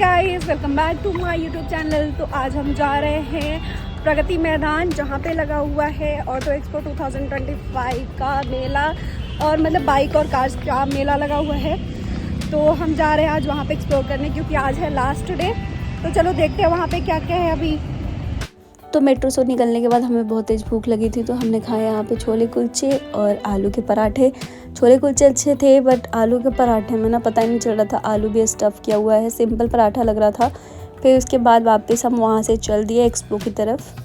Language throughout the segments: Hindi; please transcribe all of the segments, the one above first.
Guys, welcome back to my YouTube channel. तो आज हम जा रहे हैं प्रगति मैदान, जहाँ पे लगा हुआ है ऑटो एक्सपो 2025 का मेला, और मतलब बाइक और कार्स का मेला लगा हुआ है। तो हम जा रहे हैं आज वहाँ पे एक्सप्लोर करने, क्योंकि आज है लास्ट डे। तो चलो देखते हैं वहाँ पे क्या क्या है अभी। तो मेट्रो से निकलने के बाद हमें बहुत तेज़ भूख लगी थी, तो हमने खाया यहाँ पे छोले कुलचे और आलू के पराठे। छोले कुलचे अच्छे थे, बट आलू के पराठे में ना पता ही नहीं चल रहा था आलू भी स्टफ़ किया हुआ है, सिंपल पराठा लग रहा था। फिर उसके बाद वापस हम वहाँ से चल दिए एक्सपो की तरफ।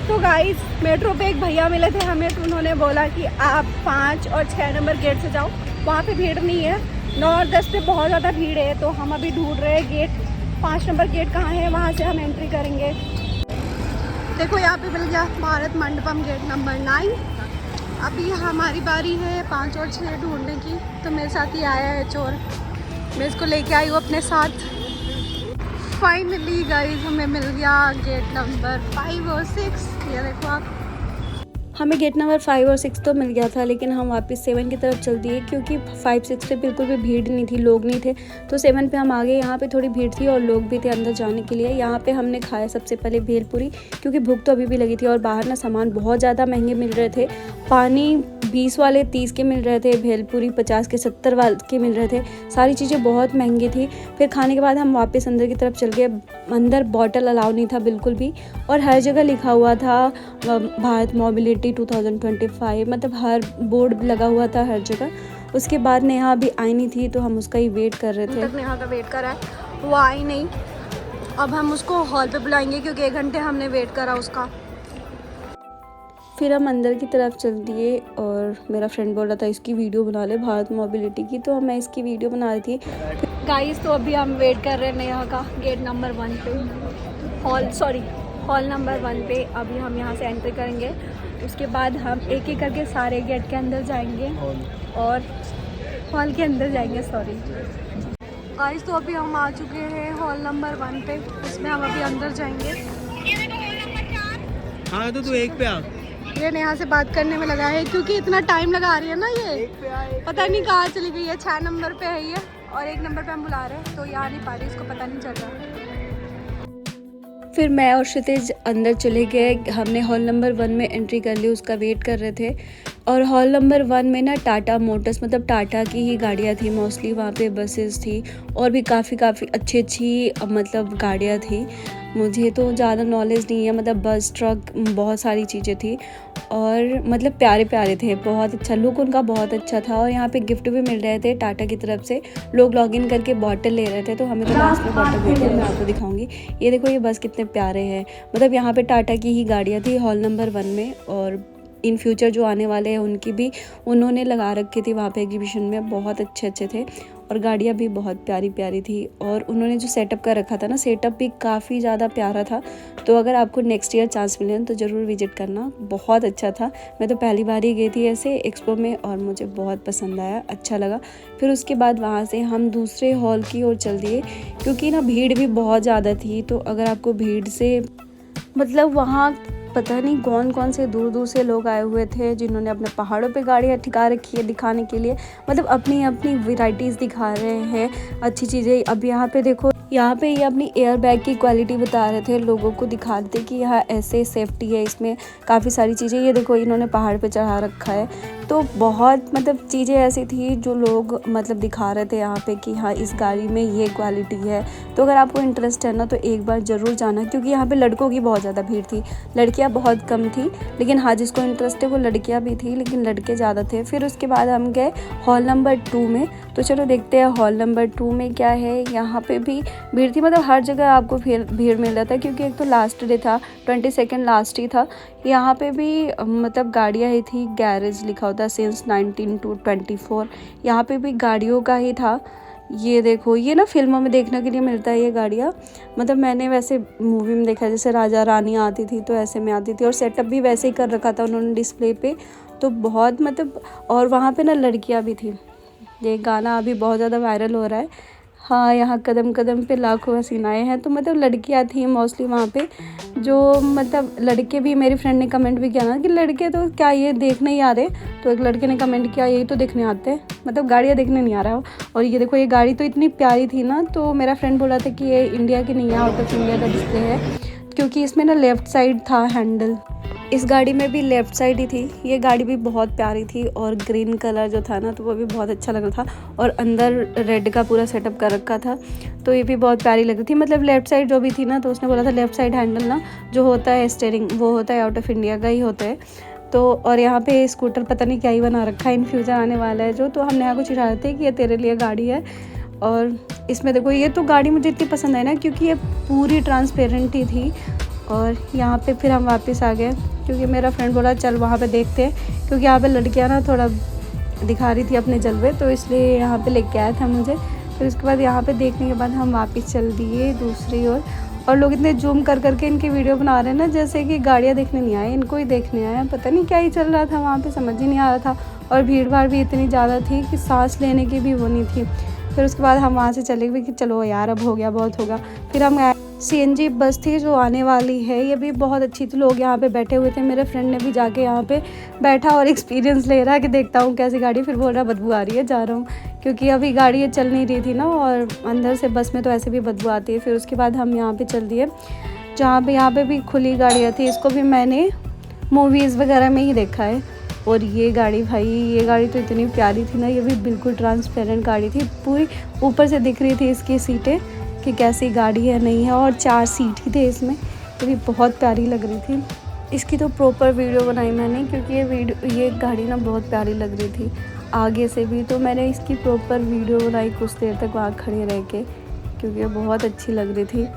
तो गाइस, मेट्रो पे एक भैया मिले थे हमें, तो उन्होंने बोला कि आप 5 और 6 नंबर गेट से जाओ, वहाँ पे भीड़ नहीं है। 9 और 10 पे बहुत ज़्यादा भीड़ है। तो हम अभी ढूंढ रहे हैं गेट, 5 नंबर गेट कहाँ है, वहाँ से हम एंट्री करेंगे। देखो यहाँ पे मिल गया भारत मंडपम गेट नंबर 9। अभी हमारी बारी है 5 और 6 ढूंढने की। तो मेरे साथ ही आया है चोर, मैं इसको लेके आई हूँ अपने साथ। फाइनली गाइस, हमें मिल गया गेट नंबर 5 और 6। ये देखो आप, हमें गेट नंबर 5 और 6 तो मिल गया था, लेकिन हम वापस 7 की तरफ चल दिए, क्योंकि 5-6 पे बिल्कुल भी भीड़ नहीं थी, लोग नहीं थे। तो 7 पे हम आ गए। यहाँ पे थोड़ी भीड़ थी और लोग भी थे अंदर जाने के लिए। यहाँ पे हमने खाया सबसे पहले भेलपुरी, क्योंकि भूख तो अभी भी लगी थी। और बाहर ना सामान बहुत ज़्यादा महंगे मिल रहे थे। पानी 20 वाले 30 के मिल रहे थे, भेलपुरी 50 के 70 वाले के मिल रहे थे। सारी चीज़ें बहुत महंगी थी। फिर खाने के बाद हम वापस अंदर की तरफ चल गए। अंदर बॉटल अलाउ नहीं था बिल्कुल भी, और हर जगह लिखा हुआ था भारत मोबिलिटी 2025, मतलब हर बोर्ड लगा हुआ था हर जगह। उसके बाद नेहा अभी आई नहीं थी, तो हम उसका ही वेट कर रहे थे। तक नेहा का वेट करा है, वो आई नहीं। अब हम उसको हॉल पे बुलाएंगे, क्योंकि 1 घंटे हमने वेट करा उसका। फिर हम अंदर की तरफ चल दिए, और मेरा फ्रेंड बोल रहा था इसकी वीडियो बना ले भारत मोबिलिटी की, तो मैं इसकी वीडियो बना रही थी। गाइस, तो अभी हम वेट कर रहे हैं नेहा का गेट नंबर 1 पे, हॉल नंबर 1 पे। अभी हम यहाँ से एंट्री करेंगे। उसके बाद हम एक एक करके सारे गेट के अंदर जाएंगे और हॉल के अंदर जाएंगे। गाइस, तो अभी हम आ चुके हैं हॉल नंबर 1 पे, उसमें हम अभी अंदर जाएंगे। हाँ तो तू 1 पे आ। ये नेहा से बात करने में लगा है, क्योंकि इतना टाइम लगा रही है ना, ये पता नहीं कहाँ चली गई है। 6 नंबर पे है ये, और 1 नंबर पे हम बुला रहे हैं, तो यहाँ नहीं पा रही, इसको पता नहीं चल रहा। फिर मैं और क्षितिज अंदर चले गए। हमने हॉल नंबर 1 में एंट्री कर ली, उसका वेट कर रहे थे। और हॉल नंबर 1 में ना टाटा मोटर्स, मतलब टाटा की ही गाड़ियाँ थी मोस्टली। वहाँ पे बसेस थी और भी काफ़ी अच्छी मतलब गाड़ियाँ थी। मुझे तो ज़्यादा नॉलेज नहीं है, मतलब बस ट्रक बहुत सारी चीज़ें थी, और मतलब प्यारे थे। बहुत अच्छा लुक उनका, बहुत अच्छा था। और यहाँ पे गिफ्ट भी मिल रहे थे टाटा की तरफ से। लोग लॉगिन करके बॉटल ले रहे थे, तो हमें तो लास्ट में बॉटल मिल गया। मैं आपको दिखाऊंगी। ये देखो, ये बस कितने प्यारे हैं। मतलब यहाँ पे टाटा की ही गाड़ियाँ थी हॉल नंबर 1 में, और इन फ्यूचर जो आने वाले हैं उनकी भी उन्होंने लगा रखी थी वहाँ पे एग्जीबिशन में। बहुत अच्छे थे, और गाड़ियाँ भी बहुत प्यारी थी। और उन्होंने जो सेटअप कर रखा था ना, सेटअप भी काफ़ी ज़्यादा प्यारा था। तो अगर आपको नेक्स्ट ईयर चांस मिले तो ज़रूर विजिट करना, बहुत अच्छा था। मैं तो पहली बार ही गई थी ऐसे एक्सपो में, और मुझे बहुत पसंद आया, अच्छा लगा। फिर उसके बाद वहाँ से हम दूसरे हॉल की ओर चल दिए, क्योंकि ना भीड़ भी बहुत ज़्यादा थी। तो अगर आपको भीड़ से मतलब वहाँ पता नहीं कौन से दूर से लोग आए हुए थे, जिन्होंने अपने पहाड़ों पे गाड़ियाँ ठिका रखी है दिखाने के लिए। मतलब अपनी वैरायटीज़ दिखा रहे हैं, अच्छी चीज़ें। अब यहाँ पे देखो, यहाँ पे ये अपनी एयर बैग की क्वालिटी बता रहे थे, लोगों को दिखा रहे थे कि यहाँ ऐसे सेफ्टी है, इसमें काफ़ी सारी चीज़ें। ये देखो, इन्होंने पहाड़ पे चढ़ा रखा है। तो बहुत मतलब चीज़ें ऐसी थी जो लोग मतलब दिखा रहे थे यहाँ पे कि हाँ, इस गाड़ी में ये क्वालिटी है। तो अगर आपको इंटरेस्ट है ना, तो एक बार ज़रूर जाना, क्योंकि यहाँ पे लड़कों की बहुत ज़्यादा भीड़ थी, लड़कियाँ बहुत कम थी। लेकिन हाँ, जिसको इंटरेस्ट है वो लड़कियाँ भी थी, लेकिन लड़के ज़्यादा थे। फिर उसके बाद हम गए हॉल नंबर 2 में। तो चलो देखते हैं हॉल नंबर 2 में क्या है। यहाँ पे भी भीड़ थी, मतलब हर जगह आपको भीड़ मिल रहा था, क्योंकि एक तो लास्ट डे था, 22 लास्ट ही था। यहाँ पे भी मतलब गाड़ियाँ ही थी, गैरेज लिखा होता सिंस 19 to 24। यहाँ पे भी गाड़ियों का ही था। ये देखो, ये ना फिल्मों में देखने के लिए मिलता है ये गाड़ियाँ। मतलब मैंने वैसे मूवी में देखा, जैसे राजा रानी आती थी तो ऐसे में आती थी, और सेटअप भी वैसे ही कर रखा था उन्होंने डिस्प्ले पे। तो बहुत मतलब, और वहाँ पे ना लड़कियाँ भी थी। ये गाना अभी बहुत ज़्यादा वायरल हो रहा है, हाँ, यहाँ कदम कदम पे लाखों हसीनाएँ हैं। तो मतलब लड़कियाँ थी मोस्टली वहाँ पे, जो मतलब लड़के भी, मेरी फ्रेंड ने कमेंट भी किया ना कि लड़के तो क्या ये देखने ही आ रहे। तो एक लड़के ने कमेंट किया यही तो देखने आते हैं, मतलब गाड़ियाँ देखने नहीं आ रहा हो। और ये देखो, ये गाड़ी तो इतनी प्यारी थी ना, तो मेरा फ्रेंड बोला था कि ये इंडिया की नहीं है, आउट ऑफ इंडिया का डिस्प्ले है, क्योंकि इसमें ना लेफ़्ट साइड था हैंडल। इस गाड़ी में भी लेफ़्ट साइड ही थी। ये गाड़ी भी बहुत प्यारी थी और ग्रीन कलर जो था ना, तो वो भी बहुत अच्छा लग रहा था। और अंदर रेड का पूरा सेटअप कर रखा था, तो ये भी बहुत प्यारी लग रही थी। मतलब लेफ़्ट साइड जो भी थी ना, तो उसने बोला था लेफ़्ट साइड हैंडल ना जो होता है स्टीयरिंग, वो होता है आउट ऑफ इंडिया का ही होता है। तो और यहाँ पे स्कूटर पता नहीं क्या ही बना रखा है, इन फ्यूचर आने वाला है जो। तो हम नेहा को चिढ़ा रहे थे कि ये तेरे लिए गाड़ी है। और इसमें देखो, ये तो गाड़ी मुझे इतनी पसंद आई ना, क्योंकि ये पूरी ट्रांसपेरेंट ही थी। और यहाँ पे फिर हम वापस आ गए, क्योंकि मेरा फ्रेंड बोला चल वहाँ पे देखते हैं, क्योंकि यहाँ पे लड़कियाँ ना थोड़ा दिखा रही थी अपने जलवे, तो इसलिए यहाँ पे लेके आया था मुझे। फिर उसके बाद यहाँ पे देखने के बाद हम वापस चल दिए दूसरी ओर। और लोग इतने जूम कर करके इनकी वीडियो बना रहे हैं ना, जैसे कि गाड़ियाँ देखने नहीं आए, इनको ही देखने आए। पता नहीं क्या ही चल रहा था वहाँ पे, समझ ही नहीं आ रहा था। और भीड़ भाड़ भी इतनी ज़्यादा थी कि सांस लेने की भी वो नहीं थी। फिर उसके बाद हम वहाँ से चले गए कि चलो यार अब हो गया, बहुत होगा। फिर हम CNG बस थी जो आने वाली है, ये भी बहुत अच्छी थी। लोग यहाँ पे बैठे हुए थे, मेरे फ्रेंड ने भी जाके यहाँ पे बैठा और एक्सपीरियंस ले रहा है कि देखता हूँ कैसी गाड़ी। फिर बोल रहा बदबू आ रही है, जा रहा हूँ, क्योंकि अभी गाड़ी ये चल नहीं रही थी ना, और अंदर से बस में तो ऐसे भी बदबू आती है। फिर उसके बाद हम यहाँ पे चल दिए जहाँ पे यहाँ पे भी खुली गाड़ियाँ थी। इसको भी मैंने मूवीज़ वगैरह में ही देखा है। और ये गाड़ी भाई, ये गाड़ी तो इतनी प्यारी थी ना, ये भी बिल्कुल ट्रांसपेरेंट गाड़ी थी, पूरी ऊपर से दिख रही थी इसकी सीटें कि कैसी गाड़ी है नहीं है। और 4 सीट ही थे इसमें, ये भी बहुत प्यारी लग रही थी। इसकी तो प्रॉपर वीडियो बनाई मैंने, क्योंकि ये गाड़ी ना बहुत प्यारी लग रही थी आगे से भी, तो मैंने इसकी प्रॉपर वीडियो बनाई कुछ देर तक वहाँ खड़े रह के, क्योंकि ये बहुत अच्छी लग रही थी।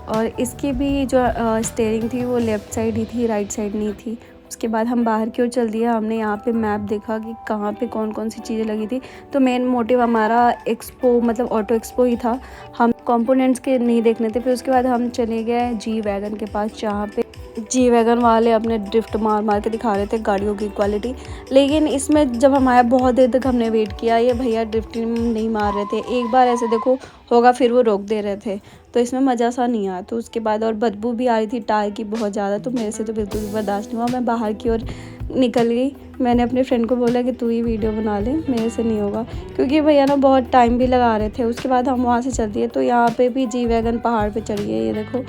और इसकी भी जो स्टीयरिंग थी वो लेफ़्ट साइड ही थी, राइट साइड नहीं थी। उसके बाद हम बाहर की ओर चल दिया। हमने यहाँ पे मैप देखा कि कहाँ पे कौन कौन सी चीज़ें लगी थी। तो मेन मोटिव हमारा एक्सपो, मतलब ऑटो एक्सपो ही था, हम कंपोनेंट्स के नहीं देखने थे। फिर उसके बाद हम चले गए जी वैगन के पास, जहाँ पे जी वैगन वाले अपने ड्रिफ्ट मार मार के दिखा रहे थे गाड़ियों की क्वालिटी। लेकिन इसमें जब हम आए, बहुत देर तक हमने वेट किया, ये भैया ड्रिफ्टिंग नहीं मार रहे थे। एक बार ऐसे देखो होगा, फिर वो रोक दे रहे थे, तो इसमें मज़ा सा नहीं आया। तो उसके बाद और बदबू भी आ रही थी टायर की बहुत ज़्यादा, तो मेरे से तो बिल्कुल भी बर्दाश्त नहीं हुआ। मैं बाहर की ओर निकल गई। मैंने अपने फ्रेंड को बोला कि तू ही वीडियो बना ले, मेरे से नहीं होगा, क्योंकि भैया ना बहुत टाइम भी लगा रहे थे। उसके बाद हम वहाँ से चल दिए, तो यहाँ पे भी जी वैगन पहाड़ पे चढ़ गए, ये देखो।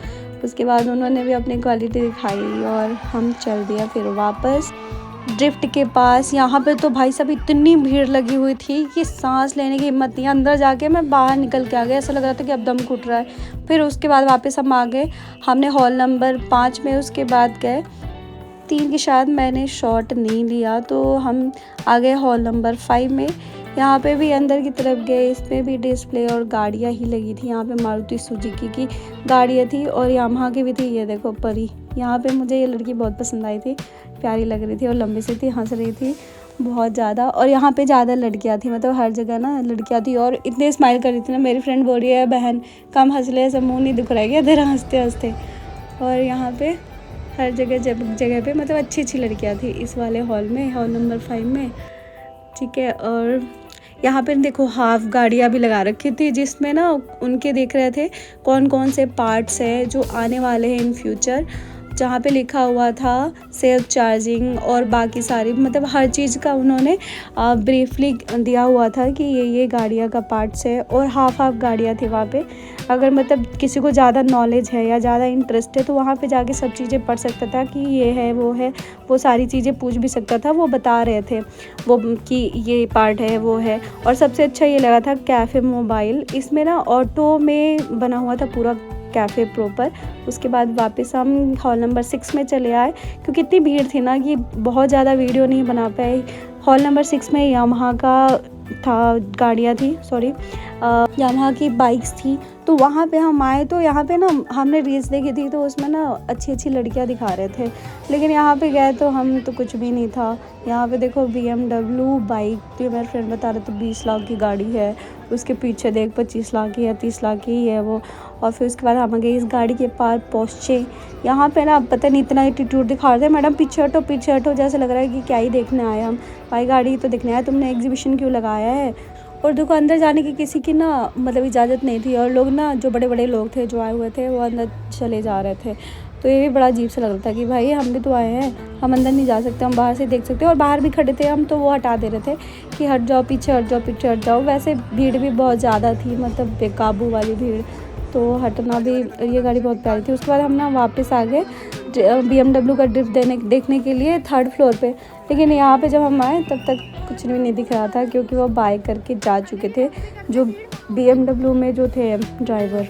उसके बाद उन्होंने भी अपनी क्वालिटी दिखाई और हम चल दिया फिर वापस ड्रिफ्ट के पास। यहाँ पे तो भाई साहब इतनी भीड़ लगी हुई थी कि सांस लेने की हिम्मत नहीं। अंदर जाके मैं बाहर निकल के आ गई, ऐसा लग रहा था कि अब दम घुट रहा है। फिर उसके बाद वापस हम आ गए, हमने हॉल नंबर 5 में उसके बाद गए। 3 की शायद मैंने शॉट नहीं लिया, तो हम आ गए हॉल नंबर 5 में। यहाँ पे भी अंदर की तरफ गए, इसमें भी डिस्प्ले और गाड़ियाँ ही लगी थी। यहाँ पे मारुति सुजुकी की गाड़ियाँ थी और यामाहा की भी थी। ये देखो परी, यहाँ पे मुझे ये लड़की बहुत पसंद आई थी, प्यारी लग रही थी और लंबी सी थी, हंस रही थी बहुत ज़्यादा। और यहाँ पे ज़्यादा लड़कियाँ थी, मतलब हर जगह ना लड़कियाँ थी और इतने स्माइल कर रही थी ना। मेरी फ्रेंड बोल रही है बहन कम हंस ले, ऐसा मुँह नहीं दिख रहा है क्या तेरा हंसते हंसते। और यहाँ पे हर जगह जगह पे मतलब अच्छी अच्छी लड़कियाँ थी इस वाले हॉल में, हॉल नंबर 5 में, ठीक है। और यहाँ पे देखो हाफ गाड़ियाँ भी लगा रखी थी, जिसमें ना उनके देख रहे थे कौन कौन से पार्ट्स है जो आने वाले हैं इन फ्यूचर, जहाँ पे लिखा हुआ था सेल्फ चार्जिंग और बाकी सारी, मतलब हर चीज़ का उन्होंने ब्रीफली दिया हुआ था कि ये गाड़ियाँ का पार्ट्स है। और हाफ गाड़ियाँ थी वहाँ पे। अगर मतलब किसी को ज़्यादा नॉलेज है या ज़्यादा इंटरेस्ट है तो वहाँ पे जाके सब चीज़ें पढ़ सकता था कि ये है वो सारी चीज़ें पूछ भी सकता था। वो बता रहे थे वो कि ये पार्ट है वो है। और सबसे अच्छा ये लगा था कैफ़े मोबाइल, इसमें ना ऑटो में बना हुआ था पूरा कैफ़े प्रॉपर। उसके बाद वापस हम हॉल नंबर 6 में चले आए, क्योंकि इतनी भीड़ थी ना कि बहुत ज़्यादा वीडियो नहीं बना पाए। हॉल नंबर 6 में यामाहा का था, गाड़ियाँ थी, सॉरी यामाहा की बाइक्स थी। तो वहाँ पे हम आए, तो यहाँ पे ना हमने रील्स देखी थी, तो उसमें ना अच्छी अच्छी लड़कियाँ दिखा रहे थे। लेकिन यहाँ पे गए तो हम तो कुछ भी नहीं था। यहाँ पे देखो BMW बाइक, जो मेरे फ्रेंड बता रहे थे 20 लाख की गाड़ी है, उसके पीछे देख 25 लाख की है, 30 लाख की है वो। और फिर उसके बाद हम गए इस गाड़ी के पास पहुँचे। यहाँ पे ना पता नहीं इतना एटीट्यूड दिखा रहे थे, मैडम पीछे हटो, जैसे लग रहा है कि क्या ही देखने आए हम। भाई गाड़ी तो देखने आए, तुमने एग्जीबिशन क्यों लगाया है। और देखो अंदर जाने की किसी की ना मतलब इजाज़त नहीं थी, और लोग ना जो बड़े बड़े लोग थे जो आए हुए थे वो अंदर चले जा रहे थे। तो ये भी बड़ा अजीब सा लग रहा था कि भाई हम भी तो आए हैं, हम अंदर नहीं जा सकते, हम बाहर से देख सकते हैं। और बाहर भी खड़े थे हम, तो वो हटा दे रहे थे कि हट जाओ पीछे, हट जाओ पीछे, हट जाओ। वैसे भीड़ भी बहुत ज़्यादा थी, मतलब बेकाबू वाली भीड़, तो हटना भी। ये गाड़ी बहुत प्यारी थी। उसके बाद हम ना वापस आ गए BMW का ड्रिफ्ट देखने के लिए 3rd फ्लोर पे। लेकिन यहाँ पे जब हम आए तब तक कुछ भी नहीं दिख रहा था, क्योंकि वो बाय करके जा चुके थे जो BMW में जो थे ड्राइवर,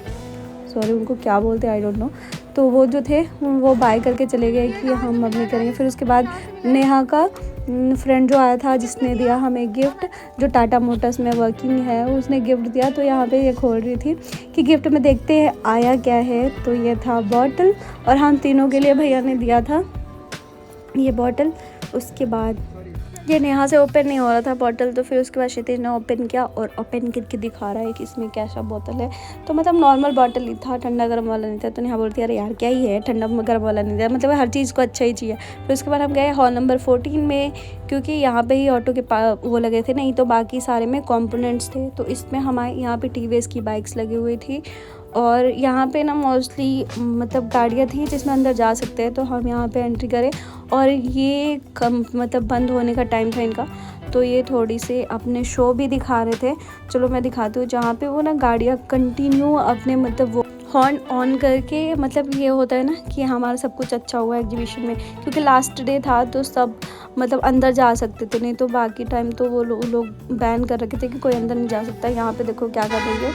सॉरी उनको क्या बोलते हैं आई डोंट नो, तो वो जो थे वो बाय करके चले गए कि हम अब नहीं करेंगे। फिर उसके बाद नेहा का फ्रेंड जो आया था जिसने दिया हमें गिफ्ट, जो टाटा मोटर्स में वर्किंग है, उसने गिफ्ट दिया। तो यहाँ पे ये खोल रही थी कि गिफ्ट में देखते हैं आया क्या है। तो ये था बॉटल, और हम तीनों के लिए भैया ने दिया था ये बॉटल। उसके बाद ये नेहा से ओपन नहीं हो रहा था बॉटल, तो फिर उसके बाद क्षितिज ने ओपन किया और ओपन करके दिखा रहा है कि इसमें कैसा बोतल है। तो मतलब नॉर्मल बॉटल ही था, ठंडा गर्म वाला नहीं था। तो नेहा बोलती है अरे यार क्या ही है, ठंडा गर्म वाला नहीं था, मतलब हर चीज़ को अच्छा ही चाहिए। फिर उसके बाद हम गए हॉल नंबर 14 में, क्योंकि यहाँ पे ही ऑटो के वो लगे थे, नहीं तो बाकी सारे में कॉम्पोनेंट्स थे। तो इसमें हमारे यहाँ पे TVS की बाइक्स लगी हुई थी, और यहाँ पे ना मोस्टली मतलब गाड़ियाँ थी जिसमें अंदर जा सकते हैं। तो हम यहाँ पे एंट्री करें, और ये मतलब बंद होने का टाइम था इनका, तो ये थोड़ी से अपने शो भी दिखा रहे थे। चलो मैं दिखाती हूँ। जहाँ पे वो ना गाड़ियाँ कंटिन्यू अपने मतलब वो हॉर्न ऑन करके, मतलब ये होता है ना कि हमारा सब कुछ अच्छा हुआ एग्जीबिशन में, क्योंकि लास्ट डे था तो सब मतलब अंदर जा सकते थे, नहीं तो बाकी टाइम तो वो लोग बैन कर रखे थे कि कोई अंदर नहीं जा सकता। यहाँ पे देखो क्या कर रही है,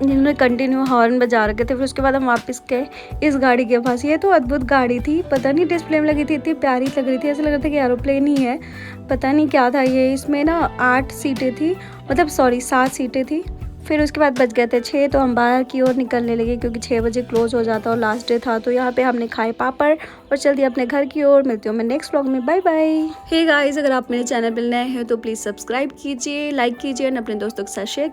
जिन्होंने कंटिन्यू हॉर्न बजा रखे थे। फिर उसके बाद हम वापस गए इस गाड़ी के पास। ये तो अद्भुत गाड़ी थी, पता नहीं डिस्प्ले में लगी थी, इतनी प्यारी लग रही थी, ऐसा लग रहा था कि एरोप्लेन ही है, पता नहीं क्या था ये। इसमें ना 8 सीटें थी, मतलब सॉरी 7 सीटें थी। फिर उसके बाद बज गए थे 6, तो हम बाहर की ओर निकलने लगे, क्योंकि 6 बजे क्लोज हो जाता और लास्ट डे था। तो यहाँ पे हमने खाए पापड़ और चल दिया अपने घर की ओर। मिलती हूँ मैं नेक्स्ट व्लॉग में, बाय बाय। हे गाइस, अगर आप मेरे चैनल पर नए हैं तो प्लीज़ सब्सक्राइब कीजिए, लाइक कीजिए और अपने दोस्तों के साथ शेयर